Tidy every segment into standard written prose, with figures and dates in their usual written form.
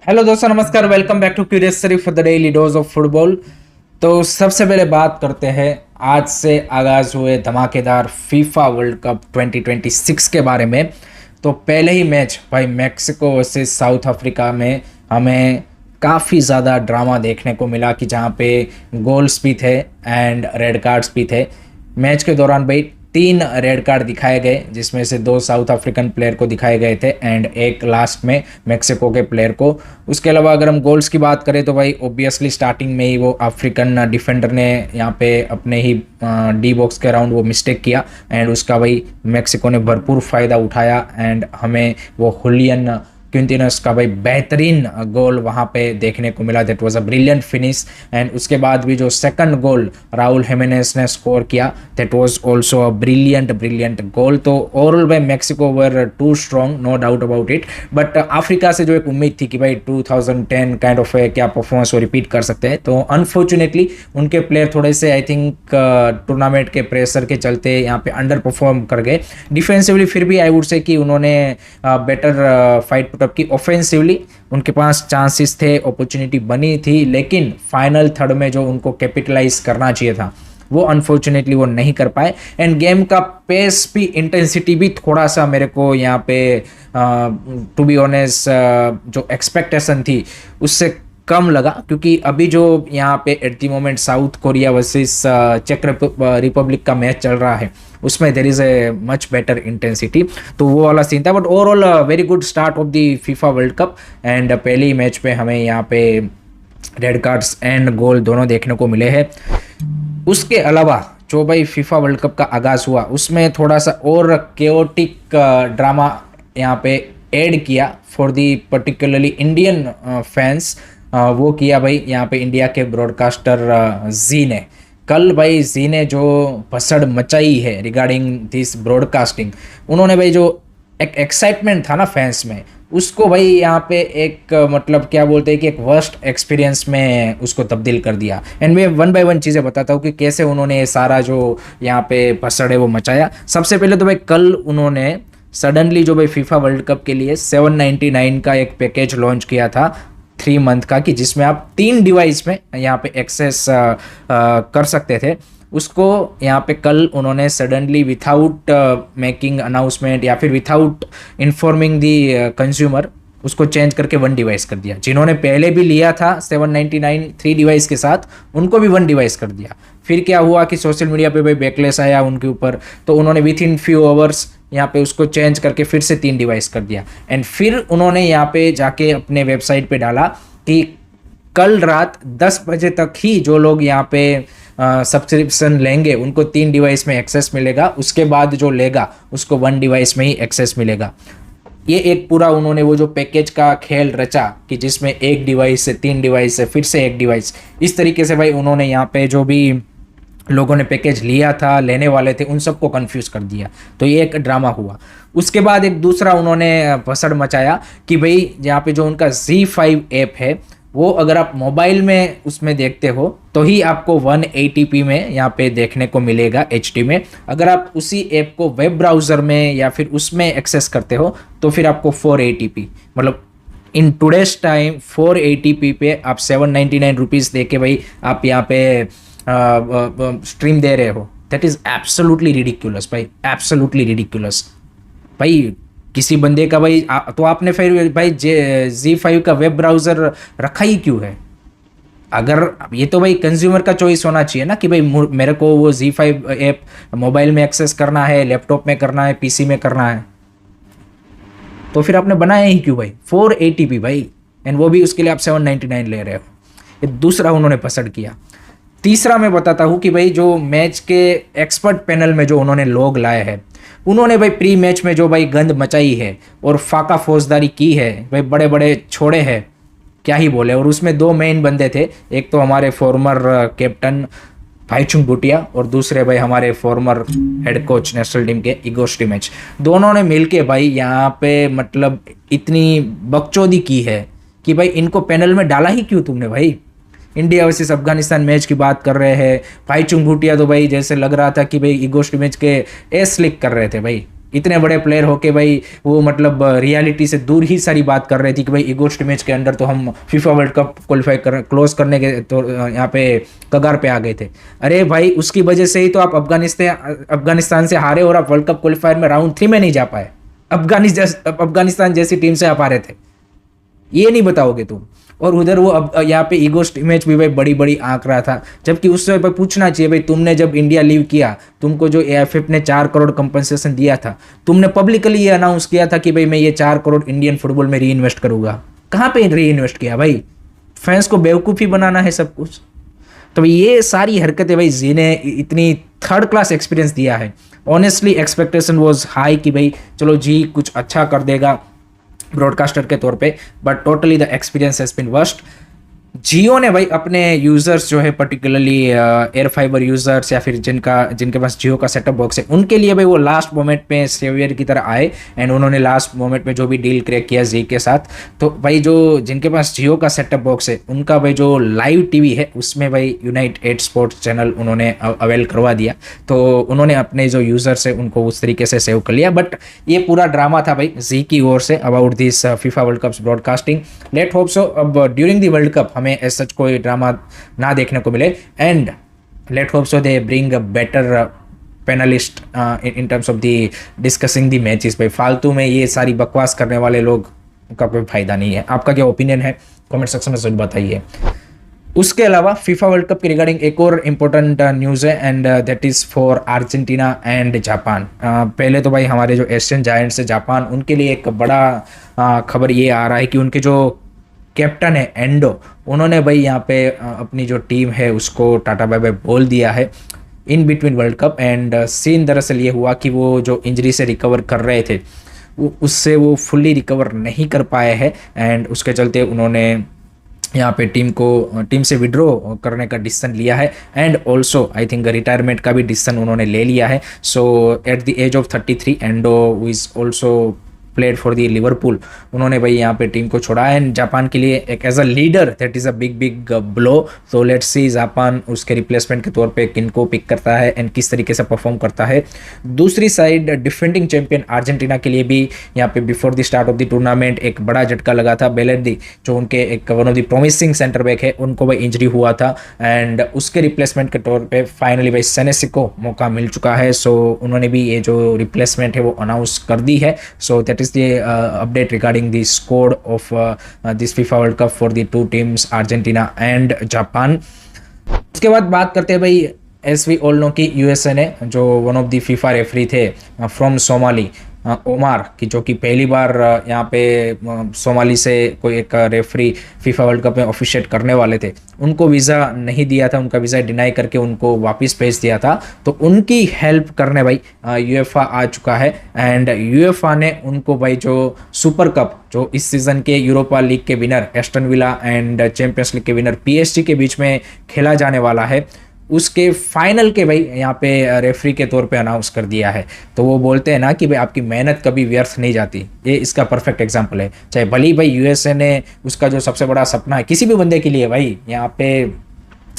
Hello दोस्तों, नमस्कार। Welcome back to curious Sharif for the daily dose of football. तो सबसे पहले बात करते हैं आज से आगाज हुए धमाकेदार फीफा वर्ल्ड कप 2026 के बारे में। तो पहले ही मैच भाई मैक्सिको वर्सेस साउथ अफ्रीका में हमें काफ़ी ज़्यादा ड्रामा देखने को मिला कि जहाँ पे गोल्स भी थे एंड रेड कार्ड्स भी थे। मैच के दौरान भाई 3 रेड कार्ड दिखाए गए, जिसमें से 2 साउथ अफ्रीकन प्लेयर को दिखाए गए थे एंड एक लास्ट में मेक्सिको के प्लेयर को। उसके अलावा अगर हम गोल्स की बात करें तो भाई ऑब्वियसली स्टार्टिंग में ही वो अफ्रीकन डिफेंडर ने यहाँ पे अपने ही डी बॉक्स के अराउंड वो मिस्टेक किया एंड उसका भाई मेक्सिको ने भरपूर फ़ायदा उठाया एंड हमें वो हुलियन क्विंटिनस का भाई बेहतरीन गोल वहाँ पे देखने को मिला। That was a brilliant finish and उसके बाद भी जो सेकंड गोल राहुल हिमेनेस ने स्कोर किया that was also a brilliant goal. तो ओवरऑल भाई Mexico were too strong, no doubt about it. But Africa से जो एक उम्मीद थी कि भाई 2010 काइंड ऑफ क्या परफॉर्मेंस वो रिपीट कर सकते हैं, तो अनफॉर्चुनेटली उनके प्लेयर थोड़े से आई थिंक टूर्नामेंट के प्रेशर के चलते यहाँ पे अंडर परफॉर्म कर गए। डिफेंसिवली फिर भी आई वुड से कि उन्होंने बेटर फाइट पुट कि ऑफेंसिवली उनके पास चांसेस थे, अपॉर्चुनिटी बनी थी, लेकिन फाइनल थर्ड में जो उनको कैपिटलाइज करना चाहिए था वो अनफॉर्चुनेटली वो नहीं कर पाए। एंड गेम का पेस भी, इंटेंसिटी भी थोड़ा सा मेरे को यहाँ पे टू बी ऑनेस्ट जो एक्सपेक्टेशन थी उससे कम लगा, क्योंकि अभी जो यहाँ पे at the moment South Korea versus चेक रिपब्लिक का मैच चल रहा है उसमें there is a much better intensity, तो वो वाला सीन था। But overall very good start of the FIFA World Cup and पहले ही मैच पे हमें यहाँ पे रेड कार्ड्स एंड गोल दोनों देखने को मिले हैं। उसके अलावा जो भाई फीफा वर्ल्ड कप का आगाज़ हुआ उसमें थोड़ा सा और केओटिक ड्रामा यहाँ पे ऐड किया for the particularly Indian fans. वो किया भाई यहाँ पे इंडिया के ब्रॉडकास्टर जी ने। कल भाई जी ने जो भसड़ मचाई है रिगार्डिंग दिस ब्रॉडकास्टिंग, उन्होंने भाई जो एक एक्साइटमेंट था ना फैंस में, उसको भाई यहाँ पे एक मतलब क्या बोलते हैं कि एक वर्स्ट एक्सपीरियंस में उसको तब्दील कर दिया। एंड मैं वन बाय वन चीज़ें बताता हूँ कि कैसे उन्होंने ये सारा जो यहाँ पे भसड़ है वो मचाया। सबसे पहले तो भाई कल उन्होंने सडनली जो भाई फीफा वर्ल्ड कप के लिए 799 का एक पैकेज लॉन्च किया था 3 मंथ का, कि जिसमें आप 3 डिवाइस में यहाँ पे एक्सेस कर सकते थे। उसको यहाँ पे कल उन्होंने सडनली विथाउट मेकिंग अनाउंसमेंट या फिर विथाउट इन्फॉर्मिंग दी कंज्यूमर उसको चेंज करके 1 डिवाइस कर दिया। जिन्होंने पहले भी लिया था 799 3 डिवाइस के साथ, उनको भी 1 डिवाइस कर दिया। फिर क्या हुआ कि सोशल मीडिया पे भाई बैकलेस आया उनके ऊपर, तो उन्होंने विथ इन फ्यू आवर्स यहाँ पे उसको चेंज करके फिर से 3 डिवाइस कर दिया। एंड फिर उन्होंने यहाँ पे जाके अपने वेबसाइट पे डाला कि कल रात 10 बजे तक ही जो लोग यहाँ पे सब्सक्रिप्शन लेंगे उनको 3 डिवाइस में एक्सेस मिलेगा, उसके बाद जो लेगा उसको 1 डिवाइस में ही एक्सेस मिलेगा। ये एक पूरा उन्होंने वो जो पैकेज का खेल रचा कि जिसमें 1 डिवाइस से 3 डिवाइस से फिर से 1 डिवाइस, इस तरीके से भाई उन्होंने यहाँ पे जो भी लोगों ने पैकेज लिया था, लेने वाले थे, उन सबको कंफ्यूज कर दिया। तो ये एक ड्रामा हुआ। उसके बाद एक दूसरा उन्होंने भसड़ मचाया कि भाई यहाँ पे जो उनका Z5 ऐप है वो अगर आप मोबाइल में उसमें देखते हो तो ही आपको 180p में यहाँ पे देखने को मिलेगा HD में। अगर आप उसी ऐप को वेब ब्राउज़र में या फिर उसमें एक्सेस करते हो तो फिर आपको 480p, मतलब इन टुडेज टाइम 480p पे आप 799 रुपीज़ दे के भाई आप यहाँ पे स्ट्रीम दे रहे हो। दैट इज़ एब्सोल्युटली रिडिक्युलस भाई, एब्सोल्युटली रिडिक्युलस भाई। किसी बंदे का भाई तो आपने फिर भाई Z5 का वेब ब्राउज़र रखा ही क्यों है? अगर ये तो भाई कंज्यूमर का चॉइस होना चाहिए ना कि भाई मेरे को वो Z5 ऐप मोबाइल में एक्सेस करना है, लैपटॉप में करना है, पीसी में करना है, तो फिर आपने बनाया ही क्यों भाई 480p भाई? एंड वो भी उसके लिए आप 799 ले रहे हो। ये दूसरा उन्होंने पसंद किया। तीसरा मैं बताता हूँ कि भाई जो मैच के एक्सपर्ट पैनल में जो उन्होंने लोग लाए हैं, उन्होंने भाई प्री मैच में जो भाई गंद मचाई है और फाका फौजदारी की है भाई, बड़े बड़े छोड़े हैं, क्या ही बोले। और उसमें 2 मेन बंदे थे, एक तो हमारे फॉर्मर कैप्टन भाईचुंग भूटिया और दूसरे भाई हमारे farmer head coach national team के इगोर स्टिमेच। दोनों ने मिलके भाई यहाँ पे मतलब इतनी बकचोदी की है कि भाई इनको पैनल में डाला ही क्यों तुमने भाई? इंडिया वर्सेस अफगानिस्तान मैच की बात कर रहे हैं, भाईचुंग भूटिया तो भाई जैसे लग रहा था कि भाई इगोर स्टिमेच के एस लिक कर रहे थे भाई। इतने बड़े प्लेयर होके भाई वो मतलब रियलिटी से दूर ही सारी बात कर रहे थे कि भाई ईगोस्ट मैच के अंदर तो हम फीफा वर्ल्ड कप क्वालिफाई कर क्लोज करने के तो यहाँ पे कगार पे आ गए थे। अरे भाई उसकी वजह से ही तो आप अफगानिस्तान से हारे और आप वर्ल्ड कप क्वालिफायर में राउंड 3 में नहीं जा पाए। अफगानिस्तान जैसी टीम से आप हारे थे, ये नहीं बताओगे तुम। और उधर वो अब यहाँ पे ईगोस्ट इमेज भी भाई बड़ी बड़ी आंक रहा था, जबकि उससे भाई पूछना चाहिए भाई तुमने जब इंडिया लीव किया, तुमको जो एएफएफ ने 4 करोड़ कंपनसेशन दिया था, तुमने पब्लिकली ये अनाउंस किया था कि भाई मैं ये 4 करोड़ इंडियन फुटबॉल में री इन्वेस्ट करूंगा। कहाँ पे री इन्वेस्ट किया भाई? फैंस को बेवकूफ़ी बनाना है सब कुछ। तो ये सारी हरकतें भाई जी ने इतनी थर्ड क्लास एक्सपीरियंस दिया है। ऑनेस्टली एक्सपेक्टेशन वॉज हाई कि भाई चलो जी कुछ अच्छा कर देगा ब्रॉडकास्टर के तौर पे, but totally the experience has been worst. Jio ने भाई अपने यूज़र्स जो है पर्टिकुलरली एयर फाइबर यूज़र्स या फिर जिनके पास जियो का सेटअप बॉक्स है, उनके लिए भाई वो लास्ट मोमेंट में सेवियर की तरह आए एंड उन्होंने लास्ट मोमेंट में जो भी डील क्रैक किया जी के साथ। तो भाई जो जिनके पास जियो का सेटअप बॉक्स है उनका भाई जो लाइव टीवी है उसमें भाई यूनाइटेड स्पोर्ट्स चैनल उन्होंने अवेल करवा दिया। तो उन्होंने अपने जो यूज़र्स है उनको उस तरीके से सेव कर लिया। बट ये पूरा ड्रामा था भाई जी की ओर से about this FIFA World Cups broadcasting. Let hope so अब ड्यूरिंग द वर्ल्ड कप हमें एज सच कोई ड्रामा ना देखने को मिले and let hope so they bring a better panelist in terms of the discussing the matches. भाई फालतू में ये सारी बकवास करने वाले लोग का कोई फायदा नहीं है। आपका क्या ओपिनियन है कमेंट सेक्शन में जरूर बताइए। उसके अलावा फीफा वर्ल्ड कप के रिगार्डिंग एक और इम्पोर्टेंट न्यूज़ है and that is for Argentina and Japan. पहले तो भाई हमारे जो एशियन जायंट्स है जापान, उनके लिए एक बड़ा खबर ये आ रहा है कि उनके जो कैप्टन है एंडो, उन्होंने भाई यहाँ पे अपनी जो टीम है उसको टाटा बाय बाय बोल दिया है in between World Cup. And scene दरअसल ये हुआ कि वो जो इंजरी से रिकवर कर रहे थे उससे वो फुल्ली रिकवर नहीं कर पाए हैं एंड उसके चलते उन्होंने यहाँ पे टीम से विड्रॉ करने का डिसीजन लिया है and also I think retirement का भी डिसीजन उन्होंने ले लिया है। So at the age of 33 Endo is also played for the Liverpool, उन्होंने भाई यहाँ पे टीम को छोड़ा एंड जापान के लिए एक as a leader that is a big blow. तो लेट्स सी जापान उसके रिप्लेसमेंट के तौर पे किन को पिक करता है एंड किस तरीके से परफॉर्म करता है। दूसरी साइड डिफेंडिंग चैंपियन अर्जेंटीना के लिए भी यहाँ पे before the start of the tournament एक बड़ा झटका लगा था। बेलेर्दी जो उनके एक one of the promising centre back है, उनको भाई इंजरी हुआ था एंड उसके रिप्लेसमेंट के तौर पे फाइनली भाई सेनेसी को मौका मिल चुका है। सो उन्होंने भी ये जो रिप्लेसमेंट है वो अनाउंस कर दी है। So that is the update regarding the squad of this FIFA World Cup for the two teams Argentina and Japan। उसके बाद बात करते हैं भाई एस वी ऑल नो की यूएसए ने जो one of the FIFA referee थे फ्रॉम सोमाली ओमार की, जो कि पहली बार यहाँ पे सोमाली से कोई एक रेफरी फीफा वर्ल्ड कप में ऑफिशिएट करने वाले थे, उनको वीज़ा नहीं दिया था, उनका वीज़ा डिनाई करके उनको वापस भेज दिया था। तो उनकी हेल्प करने भाई यूएफए आ चुका है एंड यूएफए ने उनको भाई जो सुपर कप जो इस सीज़न के यूरोपा लीग के winner Aston villa and champions league के विनर पीएसजी के बीच में खेला जाने वाला है, उसके फाइनल के भाई यहाँ पे रेफरी के तौर पे अनाउंस कर दिया है। तो वो बोलते हैं ना कि भाई आपकी मेहनत कभी व्यर्थ नहीं जाती, ये इसका परफेक्ट एग्जांपल है। चाहे भली भाई यूएसए ने उसका जो सबसे बड़ा सपना है किसी भी बंदे के लिए भाई यहाँ पे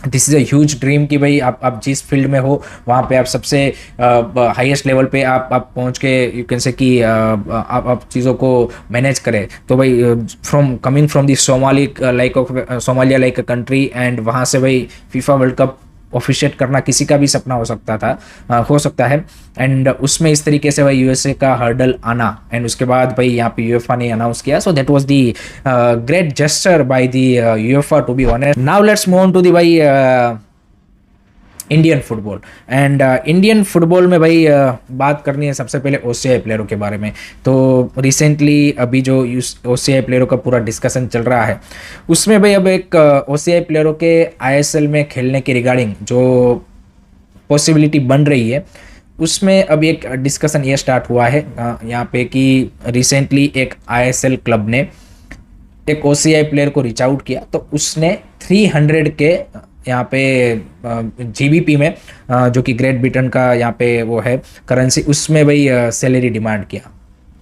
this is a huge dream कि भाई आप जिस फील्ड में हो वहाँ पे आप सबसे हाईएस्ट लेवल पे आप पहुँच के यू कैन से कि आप चीज़ों को मैनेज करें। तो भाई coming from the Somalia like a country and वहाँ से भाई फीफा वर्ल्ड कप ऑफिशिएट करना किसी का भी सपना हो सकता है एंड उसमें इस तरीके से भाई यूएसए का हर्डल आना एंड उसके बाद भाई यहाँ पे यूएफए ने अनाउंस किया। So that was the great gesture by the UEFA to be honest. Now let's move on to the भाई Indian football and Indian football में भाई बात करनी है सबसे पहले ओसीआई प्लेयरों के बारे में। तो रिसेंटली अभी जो ओसीआई प्लेयरों का पूरा डिस्कशन चल रहा है उसमें भाई अब एक ओसीआई प्लेयरों के आईएसएल में खेलने के रिगार्डिंग जो पॉसिबिलिटी बन रही है उसमें अब एक डिस्कशन ये स्टार्ट हुआ है यहाँ पे कि रिसेंटली एक आईएसएल क्लब ने एक ओसीआई प्लेयर को रीच आउट किया, तो उसने 300 के यहाँ पे जीबीपी में जो कि ग्रेट ब्रिटेन का यहाँ पे वो है करेंसी, उसमें भाई सैलरी डिमांड किया।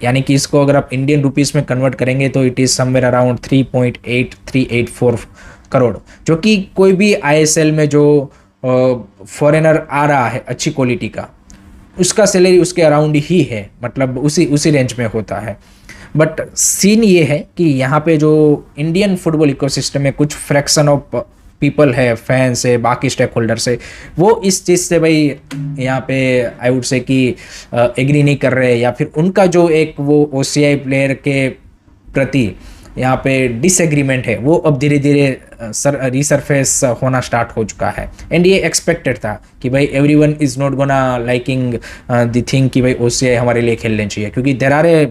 यानी कि इसको अगर आप इंडियन रुपीस में कन्वर्ट करेंगे तो it is somewhere around 3.8384 crore, जो कि कोई भी आईएसएल में जो फॉरेनर आ रहा है अच्छी क्वालिटी का उसका सैलरी उसके अराउंड ही है, मतलब उसी रेंज में होता है। बट सीन ये है कि यहाँ पे जो इंडियन फुटबॉल इकोसिस्टम में कुछ फ्रैक्शन ऑफ पीपल है, फैंस है, बाकी स्टेक होल्डर्स है, वो इस चीज़ से भाई यहाँ पे आई वुड से कि एग्री नहीं कर रहे, या फिर उनका जो एक वो ओसीआई प्लेयर के प्रति यहाँ पे डिसएग्रीमेंट है वो अब धीरे धीरे रिसरफेस होना स्टार्ट हो चुका है। एंड ये एक्सपेक्टेड था कि भाई everyone is not gonna liking the thing कि भाई ओसीआई हमारे लिए खेलने चाहिए, क्योंकि देर आर ए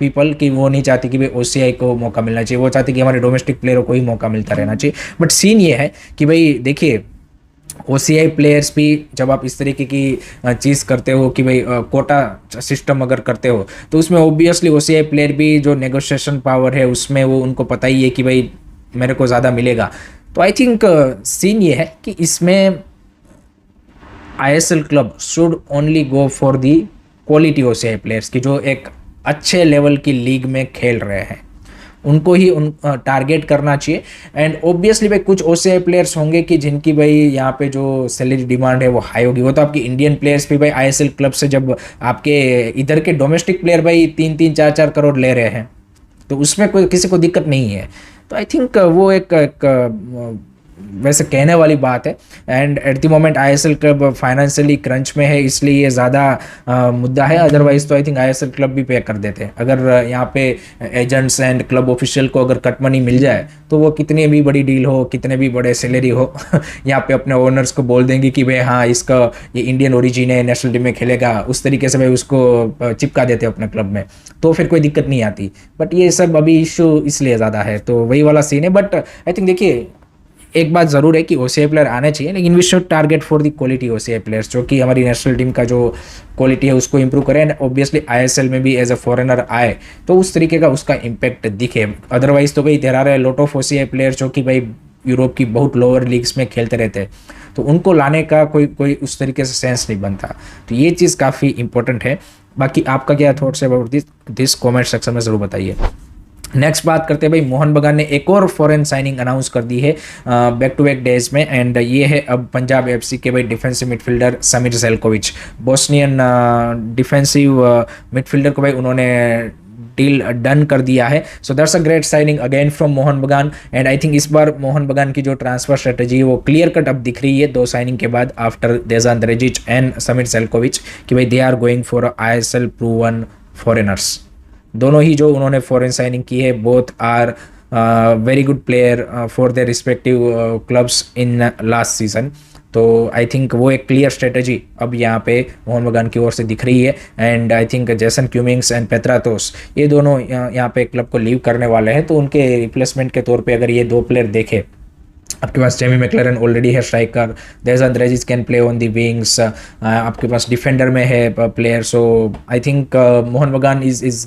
पीपल कि वो नहीं चाहती कि भाई ओसीआई को मौका मिलना चाहिए, वो चाहती कि हमारे डोमेस्टिक प्लेयरों को ही मौका मिलता रहना चाहिए। बट सीन ये है कि भाई देखिए ओसीआई प्लेयर्स भी जब आप इस तरीके की चीज़ करते हो कि भाई कोटा सिस्टम अगर करते हो तो उसमें ऑब्वियसली ओसीआई प्लेयर भी जो नेगोशिएशन पावर है उसमें वो उनको पता ही है कि भाई मेरे को ज़्यादा मिलेगा। तो आई थिंक सीन ये है कि इसमें ISL club should only go for the quality OCI players की जो एक अच्छे लेवल की लीग में खेल रहे हैं, उनको ही उन टारगेट करना चाहिए। एंड ऑब्वियसली भाई कुछ ओसीआई प्लेयर्स होंगे कि जिनकी भाई यहाँ पे जो सैलरी डिमांड है वो हाई होगी, वो तो आपकी इंडियन प्लेयर्स भी भाई आईएसएल क्लब से जब आपके इधर के डोमेस्टिक प्लेयर भाई 3-4 करोड़ ले रहे हैं तो उसमें कोई किसी को दिक्कत नहीं है। तो आई थिंक वो एक वैसे कहने वाली बात है। And eight the moment ISL club financially crunch में है इसलिए ये ज़्यादा मुद्दा है, अदरवाइज तो आई थिंक आईएसएल क्लब भी पे कर देते हैं। अगर यहाँ पे एजेंट्स एंड क्लब ऑफिशियल को अगर कट मनी मिल जाए तो वो कितनी भी बड़ी डील हो, कितने भी बड़े सैलरी हो यहाँ पे अपने ओनर्स को बोल देंगे कि भाई हाँ इसका ये इंडियन ओरिजिन है, नेशनल टीम में खेलेगा, उस तरीके से भाई उसको चिपका देते अपने क्लब में, तो फिर कोई दिक्कत नहीं आती। बट ये सब अभी इशू इसलिए ज़्यादा है, तो वही वाला सीन है। बट आई थिंक देखिए एक बात ज़रूर है कि ओसीआई प्लेयर आने चाहिए, लेकिन we should target for the quality OCI players जो कि हमारी नेशनल टीम का जो क्वालिटी है उसको इंप्रूव करें। एंड ऑब्वियसली आईएसएल में भी एज अ फॉरेनर आए तो उस तरीके का उसका इम्पैक्ट दिखे। अदरवाइज तो भाई there are a lot of OCI players जो कि भाई यूरोप की बहुत लोअर लीग्स में खेलते रहते हैं, तो उनको लाने का कोई उस तरीके से सेंस नहीं बनता। तो ये चीज़ काफ़ी इंपॉर्टेंट है। बाकी आपका क्या थॉट्स है अबाउट दिस कॉमेंट सेक्शन में ज़रूर बताइए। नेक्स्ट बात करते हैं भाई, मोहन बगान ने एक और फॉरेन साइनिंग अनाउंस कर दी है बैक टू बैक डेज में। एंड ये है अब पंजाब एफसी के भाई defensive midfielder Samir Zeljkovic, Bosnian defensive midfielder को भाई उन्होंने डील डन कर दिया है। So that's a great signing again from Mohun Bagan. And I think इस बार मोहन बगान की जो ट्रांसफर स्ट्रेटेजी है वो क्लियर कट अब दिख रही है 2 साइनिंग के बाद after Dejan Drazic and Samir Zeljkovic कि भाई they are going for ISL proven foreigners. दोनों ही जो उन्होंने फॉरेन साइनिंग की है both are very good player for their respective clubs in last season. तो आई थिंक वो एक क्लियर स्ट्रेटजी अब यहाँ पे मोहन बगान की ओर से दिख रही है। And I think Jason Cummings and Petratos ये दोनों यहाँ पे क्लब को लीव करने वाले हैं, तो उनके रिप्लेसमेंट के तौर पे अगर ये 2 प्लेयर देखे, आपके पास जेमी मैक्लेरन ऑलरेडी है striker, Dejan Drazic can play on the wings, आपके पास डिफेंडर में है player. So I think Mohun Bagan is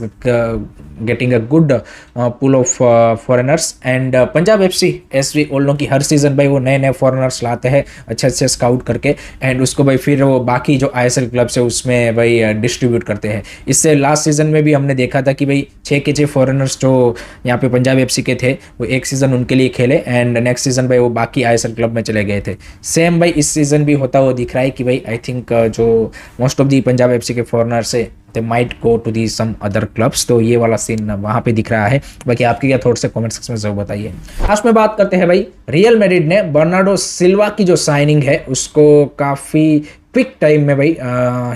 getting a good pool of foreigners. And Punjab FC as we all know कि हर सीजन भाई वो नए नए फॉरेनर्स लाते हैं अच्छे अच्छे स्काउट करके, एंड उसको भाई फिर वो बाकी जो आईएसएल क्लब्स है उसमें भाई डिस्ट्रीब्यूट करते हैं। इससे लास्ट सीजन में भी हमने देखा था कि भाई 6 के 6 फॉरेनर्स जो यहाँ पे पंजाब एफसी के थे वो एक सीज़न उनके लिए खेले एंड नेक्स्ट सीजन भाई वो बाकी आईएसएल क्लब में चले गए थे। सेम भाई इस सीजन भी होता हुआ दिख रहा है कि भाई आई थिंक जो most of the Punjab FC के फॉरेनर्स है they might go to the some other clubs. तो ये वाला सीन वहाँ पे दिख रहा है। बाकी आपके क्या थॉट्स है कमेंट सेक्शन में जरूर बताइए। लास्ट में बात करते हैं भाई, रियल मैड्रिड ने बर्नार्डो सिल्वा की जो साइनिंग है उसको काफ़ी क्विक टाइम में भाई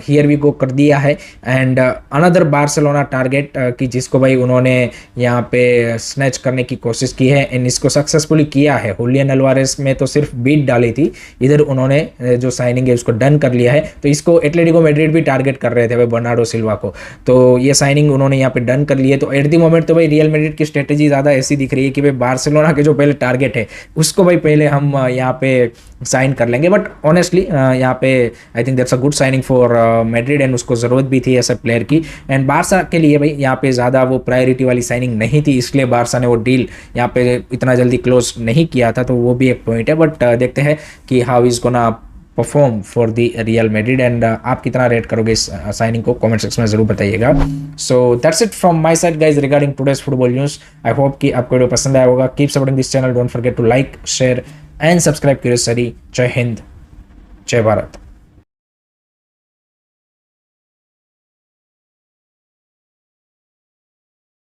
हियर वी गो कर दिया है। एंड अनदर बार्सिलोना टारगेट कि जिसको भाई उन्होंने यहाँ पे स्नैच करने की कोशिश की है एंड इसको सक्सेसफुली किया है। हुलियन अल्वारेस में तो सिर्फ बीट डाली थी, इधर उन्होंने जो साइनिंग है उसको डन कर लिया है। तो इसको एटलेटिको मैड्रिड भी टारगेट कर रहे थे भाई बर्नार्डो सिल्वा को, तो ये साइनिंग उन्होंने यहाँ पे डन कर ली है। तो एट द मोमेंट तो भाई रियल मैड्रिड की स्ट्रेटेजी ज़्यादा ऐसी दिख रही है कि भाई बार्सिलोना के जो पहले टारगेट है उसको भाई पहले हम यहाँ पे साइन कर लेंगे। बट ऑनेस्टली यहाँ पे I think that's a good signing for Madrid and उसको ज़रूरत भी थी ऐसे प्लेयर की। एंड बारसा के लिए भाई यहाँ पे ज़्यादा वो प्रायोरिटी वाली साइनिंग नहीं थी, इसलिए बारसा ने वो डील यहाँ पे इतना जल्दी क्लोज नहीं किया था, तो वो भी एक पॉइंट है। बट देखते हैं कि how is gonna perform for the real Madrid. And आप कितना रेट करोगे इस साइनिंग को कमेंट सेक्शन में जरूर बताइएगा। So that's it from my side guys regarding today's football news. I hope कि आपको वीडियो पसंद आया होगा। Keep supporting this channel, don't forget to like share and subscribe Curious Study. जय हिंद, जय भारत।